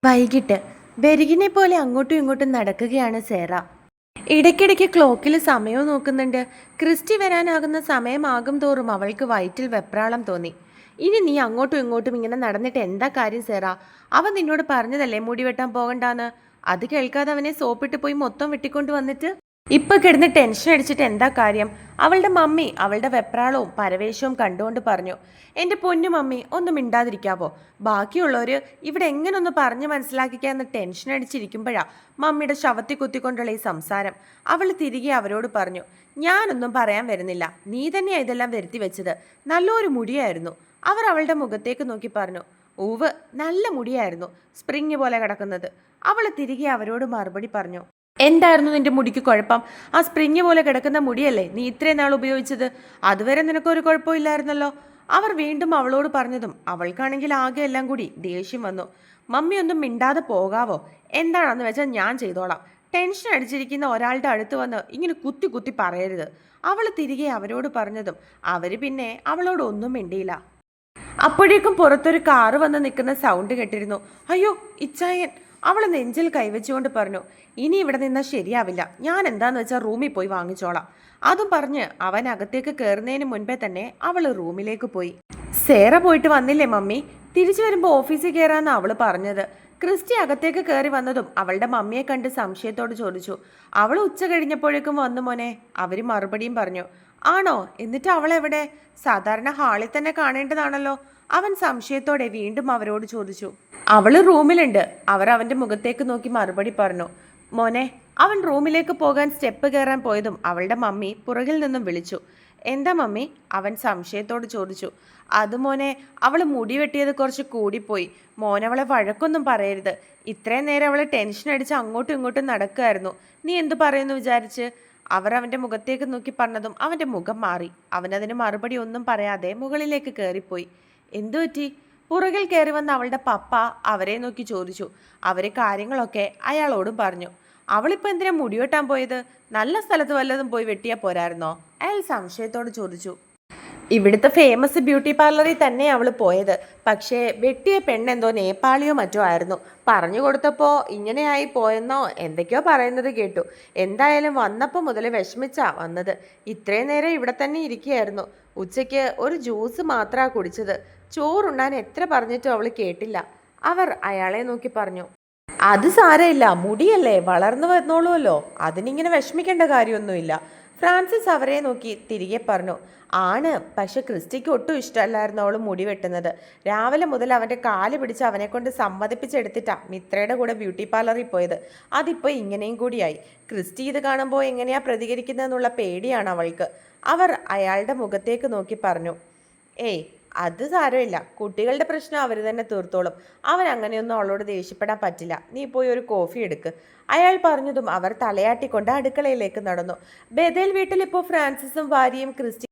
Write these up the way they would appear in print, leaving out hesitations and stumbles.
വൈകിട്ട് ബെരികിനെ പോലെ അങ്ങോട്ടും ഇങ്ങോട്ടും നടക്കുകയാണ് സേറ. ഇടയ്ക്കിടയ്ക്ക് ക്ലോക്കിൽ സമയവും നോക്കുന്നുണ്ട്. ക്രിസ്റ്റി വരാനാകുന്ന സമയമാകും തോറും അവൾക്ക് വയറ്റിൽ വെപ്രാളം തോന്നി. ഇനി നീ അങ്ങോട്ടും ഇങ്ങോട്ടും ഇങ്ങനെ നടന്നിട്ട് എന്താ കാര്യം സേറ? അവൻ നിന്നോട് പറഞ്ഞതല്ലേ മുടി വെട്ടാൻ പോകണ്ടാന്ന്? അത് കേൾക്കാതെ അവനെ സോപ്പിട്ട് പോയി മൊത്തം വെട്ടിക്കൊണ്ട് വന്നിട്ട് ഇപ്പൊ കിടന്ന് ടെൻഷൻ അടിച്ചിട്ട് എന്താ കാര്യം? അവളുടെ മമ്മി അവളുടെ വെപ്രാളവും പരവേശവും കണ്ടുകൊണ്ട് പറഞ്ഞു. എൻ്റെ പൊന്നു മമ്മി ഒന്ന് മിണ്ടാതിരിക്കാവോ? ബാക്കിയുള്ളവര് ഇവിടെ എങ്ങനെ ഒന്ന് പറഞ്ഞു മനസ്സിലാക്കിക്കാന്ന് ടെൻഷൻ അടിച്ചിരിക്കുമ്പോഴാ മമ്മിയുടെ ശവത്തി കുത്തിക്കൊണ്ടുള്ള ഈ സംസാരം. അവൾ തിരികെ അവരോട് പറഞ്ഞു. ഞാനൊന്നും പറയാൻ വരുന്നില്ല, നീ തന്നെയാ ഇതെല്ലാം വരുത്തി വെച്ചത്. നല്ലൊരു മുടിയായിരുന്നു. അവർ അവളുടെ മുഖത്തേക്ക് നോക്കി പറഞ്ഞു. ഊവ്, നല്ല മുടിയായിരുന്നു, സ്പ്രിങ് പോലെ കിടക്കുന്നത്. അവൾ തിരികെ അവരോട് മറുപടി പറഞ്ഞു. എന്തായിരുന്നു നിന്റെ മുടിക്ക് കുഴപ്പം? ആ സ്പ്രിങ് പോലെ കിടക്കുന്ന മുടിയല്ലേ നീ ഇത്രയും നാൾ ഉപയോഗിച്ചത്? അതുവരെ നിനക്കൊരു കുഴപ്പമില്ലായിരുന്നല്ലോ. അവർ വീണ്ടും അവളോട് പറഞ്ഞതും അവൾക്കാണെങ്കിൽ ആകെ എല്ലാം കൂടി ദേഷ്യം വന്നു. മമ്മി ഒന്നും മിണ്ടാതെ പോകാവോ? എന്താണെന്ന് വെച്ചാൽ ഞാൻ ചെയ്തോളാം. ടെൻഷൻ അടിച്ചിരിക്കുന്ന ഒരാളുടെ അടുത്ത് വന്ന് ഇങ്ങനെ കുത്തി കുത്തി പറയരുത്. അവൾ തിരികെ അവരോട് പറഞ്ഞതും അവർ പിന്നെ അവളോട് ഒന്നും മിണ്ടിയില്ല. അപ്പോഴേക്കും പുറത്തൊരു കാറ് വന്ന് നിൽക്കുന്ന സൗണ്ട് കേട്ടിരുന്നു. അയ്യോ, ഇച്ചായൻ! അവൾ നെഞ്ചിൽ കൈവച്ചുകൊണ്ട് പറഞ്ഞു. ഇനി ഇവിടെ നിന്നാൽ ശരിയാവില്ല, ഞാൻ എന്താന്ന് വെച്ചാൽ റൂമിൽ പോയി വാങ്ങിച്ചോളാം. അതും പറഞ്ഞ് അവൻ അകത്തേക്ക് കയറുന്നതിന് മുൻപേ തന്നെ അവൾ റൂമിലേക്ക് പോയി. സേറ പോയിട്ട് വന്നില്ലേ മമ്മി? തിരിച്ചു വരുമ്പോൾ ഓഫീസിൽ കയറാന്ന് അവൾ പറഞ്ഞത്. ക്രിസ്റ്റി അകത്തേക്ക് കയറി വന്നതും അവളുടെ മമ്മിയെ കണ്ട് സംശയത്തോട് ചോദിച്ചു. അവൾ ഉച്ച കഴിഞ്ഞപ്പോഴേക്കും വന്നു മോനെ. അവർ മറുപടിയും പറഞ്ഞു. ആണോ? എന്നിട്ട് അവൾ എവിടെ? സാധാരണ ഹാളിൽ തന്നെ കാണേണ്ടതാണല്ലോ. അവൻ സംശയത്തോടെ വീണ്ടും അവരോട് ചോദിച്ചു. അവള് റൂമിലുണ്ട്. അവർ അവന്റെ മുഖത്തേക്ക് നോക്കി മറുപടി പറഞ്ഞു. മോനെ. അവൻ റൂമിലേക്ക് പോകാൻ സ്റ്റെപ്പ് കയറാൻ പോയതും അവളുടെ മമ്മി പുറകിൽ നിന്നും വിളിച്ചു. എന്താ മമ്മി? അവൻ സംശയത്തോട് ചോദിച്ചു. അത് മോനെ, അവൾ മുടി വെട്ടിയത് കുറച്ച് കൂടിപ്പോയി. മോനവളെ വഴക്കൊന്നും പറയരുത്. ഇത്രയും നേരം അവളെ ടെൻഷൻ അടിച്ച് അങ്ങോട്ടും ഇങ്ങോട്ടും നടക്കുകയായിരുന്നു. നീ എന്തു പറയുന്നു വിചാരിച്ച്? അവർ അവന്റെ മുഖത്തേക്ക് നോക്കി പറഞ്ഞതും അവന്റെ മുഖം മാറി. അവനതിന് മറുപടി ഒന്നും പറയാതെ മുകളിലേക്ക് കയറിപ്പോയി. എന്തു പറ്റി? പുറകിൽ കയറി വന്ന അവളുടെ പപ്പ അവരെ നോക്കി ചോദിച്ചു. അവരെ കാര്യങ്ങളൊക്കെ അയാളോടും പറഞ്ഞു. അവളിപ്പോൾ എന്തിനാ മുടിവെട്ടാൻ പോയത്? നല്ല സ്ഥലത്ത് വല്ലതും പോയി വെട്ടിയാൽ പോരായിരുന്നോ? അയാൾ സംശയത്തോട് ചോദിച്ചു. ഇവിടുത്തെ ഫേമസ് ബ്യൂട്ടി പാർലറിൽ തന്നെ അവൾ പോയത്. പക്ഷേ വെട്ടിയ പെണ്ണെന്തോ നേപ്പാളിയോ മറ്റോ ആയിരുന്നു. പറഞ്ഞു കൊടുത്തപ്പോൾ ഇങ്ങനെയായി പോയെന്നോ എന്തൊക്കെയോ പറയുന്നത് കേട്ടു. എന്തായാലും വന്നപ്പോൾ മുതൽ വിഷമിച്ചാ വന്നത്. ഇത്രയും നേരം ഇവിടെ തന്നെ ഇരിക്കുകയായിരുന്നു. ഉച്ചയ്ക്ക് ഒരു ജ്യൂസ് മാത്രമാണ് കുടിച്ചത്. ചോറുണ്ണാൻ എത്ര പറഞ്ഞിട്ടും അവൾ കേട്ടില്ല. അവർ അയാളെ നോക്കി പറഞ്ഞു. അത് സാരമില്ല, മുടിയല്ലേ, വളർന്നു വന്നോളൂല്ലോ. അതിനിങ്ങനെ വിഷമിക്കേണ്ട കാര്യമൊന്നുമില്ല. ഫ്രാൻസിസ് അവരെ നോക്കി തിരികെ പറഞ്ഞു. ആണ്, പക്ഷെ ക്രിസ്റ്റിക്ക് ഒട്ടും ഇഷ്ടമല്ലായിരുന്നു അവൾ മുടി വെട്ടുന്നത്. രാവിലെ മുതൽ അവൻ്റെ കാല് പിടിച്ച് അവനെ കൊണ്ട് സമ്മതിപ്പിച്ചെടുത്തിട്ടാ മിത്രയുടെ കൂടെ ബ്യൂട്ടി പാർലറിൽ പോയത്. അതിപ്പോൾ ഇങ്ങനെയും കൂടിയായി. ക്രിസ്റ്റി ഇത് കാണുമ്പോൾ എങ്ങനെയാ പ്രതികരിക്കുന്നതെന്നുള്ള പേടിയാണ് അവൾക്ക്. അവർ അയാളുടെ മുഖത്തേക്ക് നോക്കി പറഞ്ഞു. ഏയ്, അത് സാരമില്ല, കുട്ടികളുടെ പ്രശ്നം അവർ തന്നെ തീർത്തോളും. അവൻ അങ്ങനെയൊന്നും അവളോട് ദേഷ്യപ്പെടാൻ പറ്റില്ല. നീ പോയി ഒരു കോഫി എടുക്ക്. അയാൾ പറഞ്ഞതും അവർ തലയാട്ടിക്കൊണ്ട് അടുക്കളയിലേക്ക് നടന്നു. ബദേൽ വീട്ടിൽ ഇപ്പോൾ ഫ്രാൻസിസും ഭാര്യയും ക്രിസ്റ്റി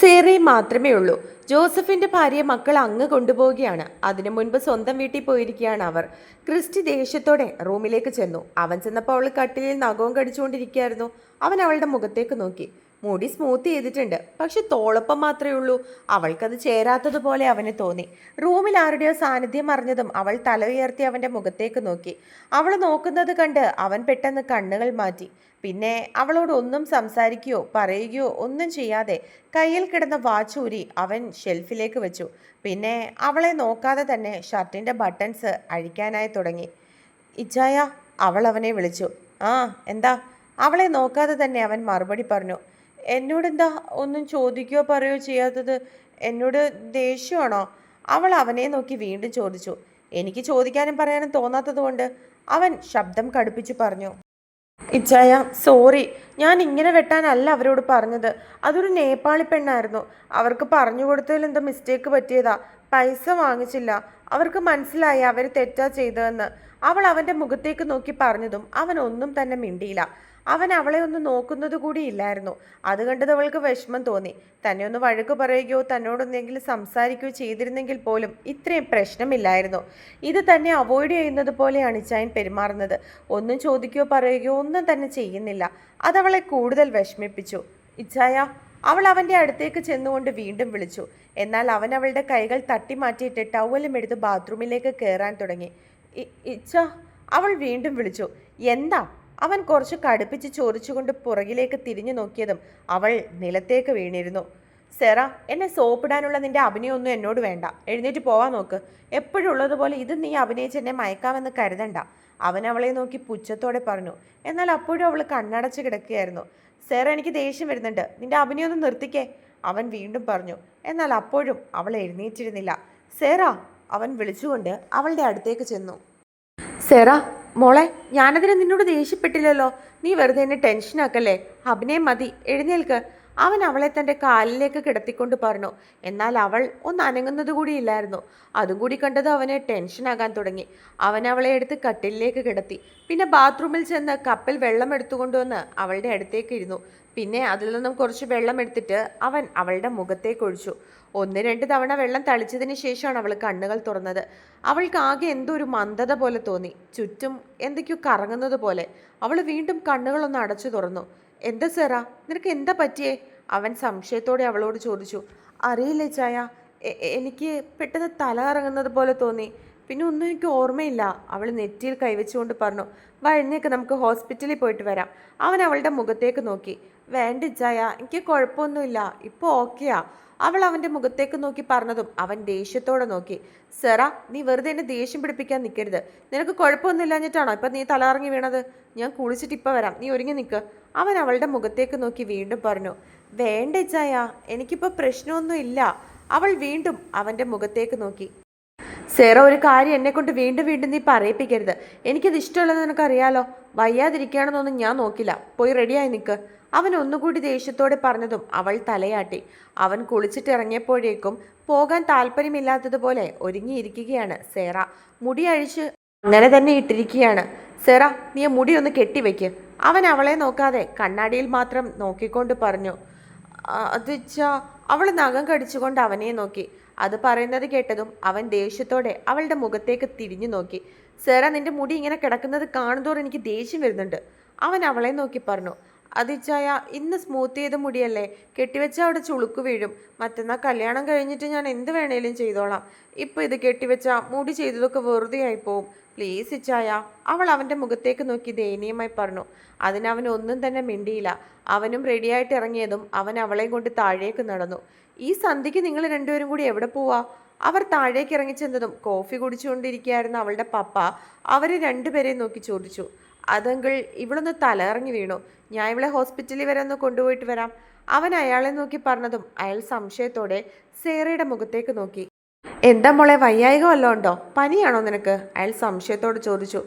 സേറയും മാത്രമേ ഉള്ളൂ. ജോസഫിന്റെ ഭാര്യയെ മക്കൾ അങ്ങ് കൊണ്ടുപോവുകയാണ്. അതിനു മുൻപ് സ്വന്തം വീട്ടിൽ പോയിരിക്കുകയാണ് അവർ. ക്രിസ്റ്റി ദേഷ്യത്തോടെ റൂമിലേക്ക് ചെന്നു. അവൻ ചെന്നപ്പോൾ അവൾ കട്ടിലിൽ നഖവും കടിച്ചുകൊണ്ടിരിക്കുകയായിരുന്നു. അവൻ അവളുടെ മുഖത്തേക്ക് നോക്കി. മുടി സ്മൂത്ത് ചെയ്തിട്ടുണ്ട്, പക്ഷെ തോളപ്പം മാത്രമേ ഉള്ളൂ. അവൾക്കത് ചേരാത്തതുപോലെ അവന് തോന്നി. റൂമിൽ ആരുടെയോ സാന്നിധ്യം അറിഞ്ഞതും അവൾ തല ഉയർത്തി അവൻ്റെ മുഖത്തേക്ക് നോക്കി. അവൾ നോക്കുന്നത് കണ്ട് അവൻ പെട്ടെന്ന് കണ്ണുകൾ മാറ്റി. പിന്നെ അവളോട് ഒന്നും സംസാരിക്കുകയോ പറയുകയോ ഒന്നും ചെയ്യാതെ കയ്യിൽ കിടന്ന വാച്ച് ഊരി അവൻ ഷെൽഫിലേക്ക് വെച്ചു. പിന്നെ അവളെ നോക്കാതെ തന്നെ ഷർട്ടിൻ്റെ ബട്ടൺസ് അഴിക്കാനായി തുടങ്ങി. ഇച്ചായ, അവൾ അവനെ വിളിച്ചു. ആ, എന്താ? അവളെ നോക്കാതെ തന്നെ അവൻ മറുപടി പറഞ്ഞു. എന്നോടെന്താ ഒന്നും ചോദിക്കുകയോ പറയുകയോ ചെയ്യാത്തത്? എന്നോട് ദേഷ്യമാണോ? അവൾ അവനെ നോക്കി വീണ്ടും ചോദിച്ചു. എനിക്ക് ചോദിക്കാനും പറയാനും തോന്നാത്തത് കൊണ്ട് അവൻ ശബ്ദം കടുപ്പിച്ചു പറഞ്ഞു. ഇച്ചായ, സോറി, ഞാൻ ഇങ്ങനെ വെട്ടാനല്ല അവരോട് പറഞ്ഞത്. അതൊരു നേപ്പാളി പെണ്ണായിരുന്നു. അവർക്ക് പറഞ്ഞു കൊടുത്തതിൽ എന്തോ മിസ്റ്റേക്ക് പറ്റിയതാ. പൈസ വാങ്ങിച്ചില്ല. അവർക്ക് മനസ്സിലായി അവർ തെറ്റാ ചെയ്തതെന്ന്. അവൾ അവൻ്റെ മുഖത്തേക്ക് നോക്കി പറഞ്ഞതും അവൻ ഒന്നും തന്നെ മിണ്ടിയില്ല. അവൻ അവളെ ഒന്ന് നോക്കുന്നത് കൂടിയില്ലായിരുന്നു. അത് കണ്ടത് അവൾക്ക് വിഷമം തോന്നി. തന്നെ ഒന്ന് വഴക്ക് പറയുകയോ തന്നോടൊന്നെങ്കിലും സംസാരിക്കുകയോ ചെയ്തിരുന്നെങ്കിൽ പോലും ഇത്രയും പ്രശ്നമില്ലായിരുന്നു. ഇത് തന്നെ അവോയ്ഡ് ചെയ്യുന്നത് പോലെയാണ് ഇച്ചായൻ പെരുമാറുന്നത്. ഒന്നും ചോദിക്കുകയോ പറയുകയോ ഒന്നും തന്നെ ചെയ്യുന്നില്ല. അതവളെ കൂടുതൽ വിഷമിപ്പിച്ചു. ഇച്ചായ, അവൾ അവൻ്റെ അടുത്തേക്ക് ചെന്നുകൊണ്ട് വീണ്ടും വിളിച്ചു. എന്നാൽ അവൻ അവളുടെ കൈകൾ തട്ടി മാറ്റിയിട്ട് ടവലും എടുത്ത് ബാത്റൂമിലേക്ക് കയറാൻ തുടങ്ങി. ഇച്ഛ, അവൾ വീണ്ടും വിളിച്ചു. എന്താ? അവൻ കുറച്ച് കടുപ്പിച്ച് ചോദിച്ചുകൊണ്ട് പുറകിലേക്ക് തിരിഞ്ഞു നോക്കിയതും അവൾ നിലത്തേക്ക് വീണിരുന്നു. സെറ, എന്നെ സോപ്പിടാനുള്ള നിന്റെ അഭിനയമൊന്നും എന്നോട് വേണ്ട. എഴുന്നേറ്റ് പോവാൻ നോക്ക്. എപ്പോഴും ഉള്ളതുപോലെ ഇത് നീ അഭിനയിച്ച് എന്നെ മയക്കാമെന്ന് കരുതണ്ട. അവൻ അവളെ നോക്കി പുച്ഛത്തോടെ പറഞ്ഞു. എന്നാൽ അപ്പോഴും അവൾ കണ്ണടച്ച് കിടക്കുകയായിരുന്നു. സെറ, എനിക്ക് ദേഷ്യം വരുന്നുണ്ട്. നിന്റെ അഭിനയൊന്നും നിർത്തിക്കേ, അവൻ വീണ്ടും പറഞ്ഞു. എന്നാൽ അപ്പോഴും അവൾ എഴുന്നേറ്റിരുന്നില്ല. സെറ, അവൻ വിളിച്ചുകൊണ്ട് അവളുടെ അടുത്തേക്ക് ചെന്നു. സെറ മോളെ, ഞാനതിന് നിന്നോട് ദേഷ്യപ്പെട്ടില്ലല്ലോ. നീ വെറുതെ എന്നെ ടെൻഷനാക്കല്ലേ. അഭിനയം മതി, എഴുന്നേൽക്ക്, അവൻ അവളെ തൻ്റെ കാലിലേക്ക് കിടത്തിക്കൊണ്ട് പറഞ്ഞു. എന്നാൽ അവൾ ഒന്ന് അനങ്ങുന്നത് കൂടിയില്ലായിരുന്നു. അതും കൂടി കണ്ടത് അവനെ ടെൻഷനാകാൻ തുടങ്ങി. അവൻ അവളെ എടുത്ത് കട്ടിലിലേക്ക് കിടത്തി. പിന്നെ ബാത്റൂമിൽ ചെന്ന് കപ്പിൽ വെള്ളം എടുത്തുകൊണ്ടുവന്ന് അവളുടെ അടുത്തേക്ക് ഇരുന്നു. പിന്നെ അതിൽ നിന്നും കുറച്ച് വെള്ളം എടുത്തിട്ട് അവൻ അവളുടെ മുഖത്തേക്ക് ഒഴിച്ചു. 1-2 തവണ വെള്ളം തളിച്ചതിന് ശേഷമാണ് അവൾ കണ്ണുകൾ തുറന്നത്. അവൾക്ക് ആകെ എന്തോ ഒരു മന്ദത പോലെ തോന്നി. ചുറ്റും എന്തൊക്കെയോ കറങ്ങുന്നത് പോലെ. അവൾ വീണ്ടും കണ്ണുകളൊന്ന് അടച്ചു തുറന്നു. എന്താ സെറ, നിനക്ക് എന്താ പറ്റിയേ? അവൻ സംശയത്തോടെ അവളോട് ചോദിച്ചു. അറിയില്ല ചായ, എനിക്ക് പെട്ടെന്ന് തല കറങ്ങുന്നത് പോലെ തോന്നി. പിന്നെ ഒന്നും എനിക്ക് ഓർമ്മയില്ല, അവൾ നെറ്റിയിൽ കൈവച്ചുകൊണ്ട് പറഞ്ഞു. വഴിഞ്ഞേക്ക്, നമുക്ക് ഹോസ്പിറ്റലിൽ പോയിട്ട് വരാം. അവൻ അവളുടെ മുഖത്തേക്ക് നോക്കി. വേണ്ട ചായ, എനിക്ക് കുഴപ്പമൊന്നുമില്ല, ഇപ്പോൾ ഓക്കെയാ, അവൾ അവൻ്റെ മുഖത്തേക്ക് നോക്കി പറഞ്ഞതും അവൻ ദേഷ്യത്തോടെ നോക്കി. സെറ, നീ വെറുതെ എന്നെ ദേഷ്യം പിടിപ്പിക്കാൻ നിൽക്കരുത്. നിനക്ക് കുഴപ്പമൊന്നുമില്ലാഞ്ഞിട്ടാണോ ഇപ്പം നീ തലകറങ്ങി വീണത്? ഞാൻ കുളിച്ചിട്ട് ഇപ്പം വരാം, നീ ഒരുങ്ങി നിൽക്ക്, അവൻ അവളുടെ മുഖത്തേക്ക് നോക്കി വീണ്ടും പറഞ്ഞു. വേണ്ട ചായ, എനിക്കിപ്പോൾ പ്രശ്നമൊന്നും ഇല്ല, അവൾ വീണ്ടും അവൻ്റെ മുഖത്തേക്ക് നോക്കി. സെറ, ഒരു കാര്യം എന്നെ കൊണ്ട് വീണ്ടും വീണ്ടും നീ പറയിപ്പിക്കരുത്. എനിക്കത് ഇഷ്ടമുള്ളത് നിനക്കറിയാലോ. വയ്യാതിരിക്കുകയാണെന്നൊന്നും ഞാൻ നോക്കില്ല. പോയി റെഡിയായി നിൽക്ക്, അവൻ ഒന്നുകൂടി ദേഷ്യത്തോടെ പറഞ്ഞതും അവൾ തലയാട്ടി. അവൻ കുളിച്ചിട്ടിറങ്ങിയപ്പോഴേക്കും പോകാൻ താല്പര്യമില്ലാത്തതുപോലെ ഒരുങ്ങിയിരിക്കുകയാണ് സെറ. മുടി അഴിച്ച് അങ്ങനെ തന്നെ ഇട്ടിരിക്കുകയാണ്. സെറ, നീ മുടി ഒന്ന് കെട്ടിവെക്ക്, അവൻ അവളെ നോക്കാതെ കണ്ണാടിയിൽ മാത്രം നോക്കിക്കൊണ്ട് പറഞ്ഞു. അതിച്ചാ, അവൾ നഖം കടിച്ചുകൊണ്ട് അവനെ നോക്കി. അത് പറയുന്നത് കേട്ടതും അവൻ ദേഷ്യത്തോടെ അവളുടെ മുഖത്തേക്ക് തിരിഞ്ഞു നോക്കി. സെറ, നിന്റെ മുടി ഇങ്ങനെ കിടക്കുന്നത് കാണുന്തോറും എനിക്ക് ദേഷ്യം വരുന്നുണ്ട്, അവൻ അവളെ നോക്കി പറഞ്ഞു. അതിച്ചായ, ഇന്ന് സ്മൂത്ത് ചെയ്ത മുടിയല്ലേ, കെട്ടിവെച്ച അവിടെ ചുളുക്ക് വീഴും. മറ്റന്നാൾ കല്യാണം കഴിഞ്ഞിട്ട് ഞാൻ എന്ത് വേണേലും ചെയ്തോളാം. ഇപ്പം ഇത് കെട്ടിവെച്ച മുടി ചെയ്തതൊക്കെ വെറുതെ ആയി പോവും. പ്ലീസ് ഇച്ചായ, അവൾ അവൻ്റെ മുഖത്തേക്ക് നോക്കി ദയനീയമായി പറഞ്ഞു. അതിനവൻ ഒന്നും തന്നെ മിണ്ടിയില്ല. അവനും റെഡിയായിട്ട് ഇറങ്ങിയതും അവൻ അവളെ കൊണ്ട് താഴേക്ക് നടന്നു. ഈ സന്ധ്യയ്ക്ക് നിങ്ങൾ രണ്ടുപേരും കൂടി എവിടെ പോവാ? അവർ താഴേക്ക് ഇറങ്ങിച്ചെന്നതും കോഫി കുടിച്ചുകൊണ്ടിരിക്കുകയായിരുന്ന അവളുടെ പപ്പ അവരെ രണ്ടുപേരെയും നോക്കി ചോദിച്ചു. അതെങ്കിൽ ഇവളൊന്ന് തലയിറങ്ങി വീണു, ഞാൻ ഇവളെ ഹോസ്പിറ്റലിൽ വരെ ഒന്ന് കൊണ്ടുപോയിട്ട് വരാം, അവൻ അയാളെ നോക്കി പറഞ്ഞതും അയാൾ സംശയത്തോടെ സേറയുടെ മുഖത്തേക്ക് നോക്കി. എന്താ മോളെ, വയ്യായിക വല്ലതും ഉണ്ടോ? പനിയാണോ നിനക്ക്? അയാൾ സംശയത്തോട് ചോദിച്ചു.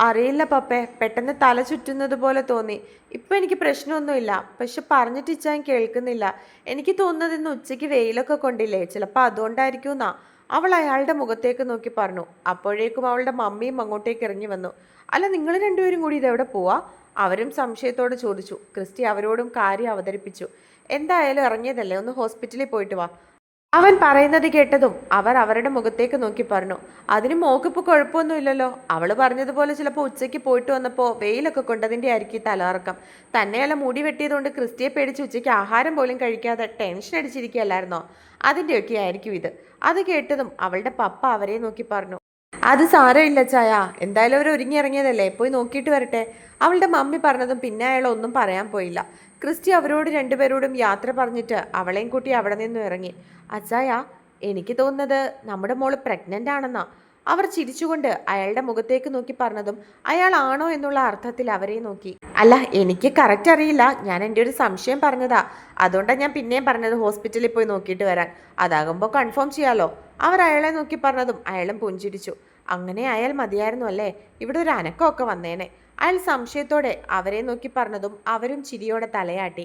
അറിയില്ല പപ്പേ, പെട്ടെന്ന് തല ചുറ്റുന്നത് പോലെ തോന്നി. ഇപ്പം എനിക്ക് പ്രശ്നമൊന്നുമില്ല, പക്ഷെ പറഞ്ഞിട്ട് ഇച്ചാൻ കേൾക്കുന്നില്ല. എനിക്ക് തോന്നുന്നത് ഇന്ന് ഉച്ചയ്ക്ക് വെയിലൊക്കെ കൊണ്ടില്ലേ, ചിലപ്പോൾ അതുകൊണ്ടായിരിക്കും എന്നാ, അവൾ അയാളുടെ മുഖത്തേക്ക് നോക്കി പറഞ്ഞു. അപ്പോഴേക്കും അവളുടെ മമ്മിയും അങ്ങോട്ടേക്ക് ഇറങ്ങി വന്നു. അല്ല, നിങ്ങൾ രണ്ടുപേരും കൂടി ഇതെവിടെ പോവാ? അവരും സംശയത്തോട് ചോദിച്ചു. ക്രിസ്റ്റി അവരോടും കാര്യം അവതരിപ്പിച്ചു. എന്തായാലും ഇറങ്ങിയതല്ലേ, ഒന്ന് ഹോസ്പിറ്റലിൽ പോയിട്ട് വാ, അവൻ പറയുന്നത് കേട്ടതും അവർ അവരുടെ മുഖത്തേക്ക് നോക്കി പറഞ്ഞു. അതിന് മോക്കിപ്പോൾ കുഴപ്പമൊന്നുമില്ലല്ലോ. അവൾ പറഞ്ഞതുപോലെ ചിലപ്പോൾ ഉച്ചയ്ക്ക് പോയിട്ട് വന്നപ്പോൾ വെയിലൊക്കെ കൊണ്ടതിൻ്റെ ആയിരിക്കും തലകറക്കം. തന്നെയല്ല, മുടി വെട്ടിയതുകൊണ്ട് ക്രിസ്റ്റിയെ പേടിച്ച് ഉച്ചയ്ക്ക് ആഹാരം പോലും കഴിക്കാതെ ടെൻഷൻ അടിച്ചിരിക്കുകയല്ലായിരുന്നോ? അതിൻ്റെയൊക്കെ ആയിരിക്കും ഇത്. അത് കേട്ടതും അവളുടെ പപ്പ അവരെ നോക്കി പറഞ്ഞു. അത് സാരമില്ല ചായ, എന്തായാലും അവർ ഒരുങ്ങിയിറങ്ങിയതല്ലേ, പോയി നോക്കിയിട്ട് വരട്ടെ, അവളുടെ മമ്മി പറഞ്ഞതും പിന്നെ അയാൾ ഒന്നും പറയാൻ പോയില്ല. ക്രിസ്റ്റി അവരോട് രണ്ടുപേരോടും യാത്ര പറഞ്ഞിട്ട് അവളെയും കൂട്ടി അവിടെ നിന്നും ഇറങ്ങി. അച്ചായ, എനിക്ക് തോന്നുന്നത് നമ്മുടെ മോള് പ്രഗ്നൻ്റ് ആണെന്നാ, അവർ ചിരിച്ചുകൊണ്ട് അയാളുടെ മുഖത്തേക്ക് നോക്കി പറഞ്ഞതും അയാൾ ആണോ എന്നുള്ള അർത്ഥത്തിൽ അവരെ നോക്കി. അല്ല, എനിക്ക് കറക്റ്റ് അറിയില്ല, ഞാൻ എൻ്റെ ഒരു സംശയം പറഞ്ഞതാ, അതുകൊണ്ടാണ് ഞാൻ പിന്നെയും പറഞ്ഞത് ഹോസ്പിറ്റലിൽ പോയി നോക്കിയിട്ട് വരാൻ, അതാകുമ്പോൾ കൺഫേം ചെയ്യാലോ, അവർ അയാളെ നോക്കി പറഞ്ഞതും അയാളും പുഞ്ചിരിച്ചു. അങ്ങനെ അയാൾ മതിയായിരുന്നു അല്ലേ, ഇവിടെ ഒരു അനക്കമൊക്കെ വന്നേനെ, അയാൾ സംശയത്തോടെ അവരെ നോക്കി പറഞ്ഞതും അവരും ചിരിയോടെ തലയാട്ടി.